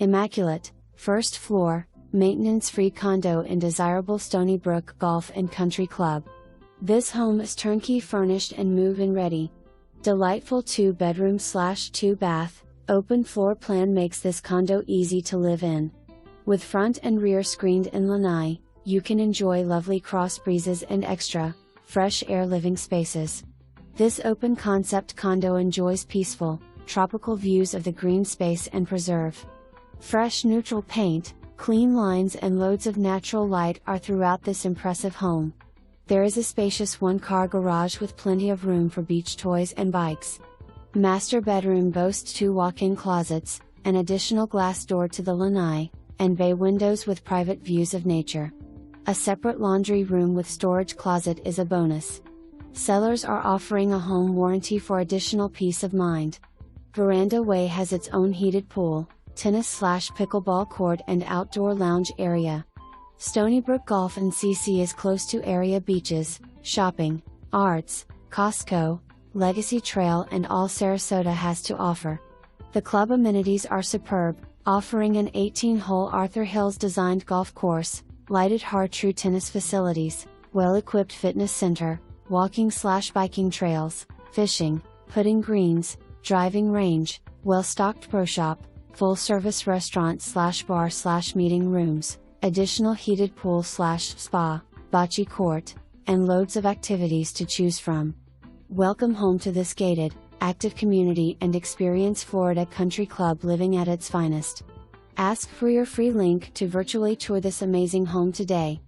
Immaculate, first floor, maintenance-free condo in desirable Stoneybrook Golf and Country Club. This home is turnkey furnished and move-in ready. Delightful 2-bedroom/2-bath, open floor plan makes this condo easy to live in. With front and rear screened in lanai, you can enjoy lovely cross breezes and extra, fresh air living spaces. This open concept condo enjoys peaceful, tropical views of the green space and preserve. Fresh neutral paint, clean lines and loads of natural light are throughout this impressive home. There is a spacious one-car garage with plenty of room for beach toys and bikes. Master bedroom boasts 2 walk-in closets, an additional glass door to the lanai, and bay windows with private views of nature. A separate laundry room with storage closet is a bonus. Sellers are offering a home warranty for additional peace of mind. Veranda Way has its own heated pool, tennis/pickleball court and outdoor lounge area. Stoneybrook Golf CC is close to area beaches, shopping, arts, Costco, Legacy Trail and all Sarasota has to offer. The club amenities are superb, offering an 18-hole Arthur Hills designed golf course, lighted Har-Tru tennis facilities, well-equipped fitness center, walking/biking trails, fishing, putting greens, driving range, well-stocked pro shop, full-service restaurant/bar/meeting rooms, additional heated pool/spa, bocce court, and loads of activities to choose from. Welcome home to this gated, active community and experience Florida Country Club living at its finest. Ask for your free link to virtually tour this amazing home today.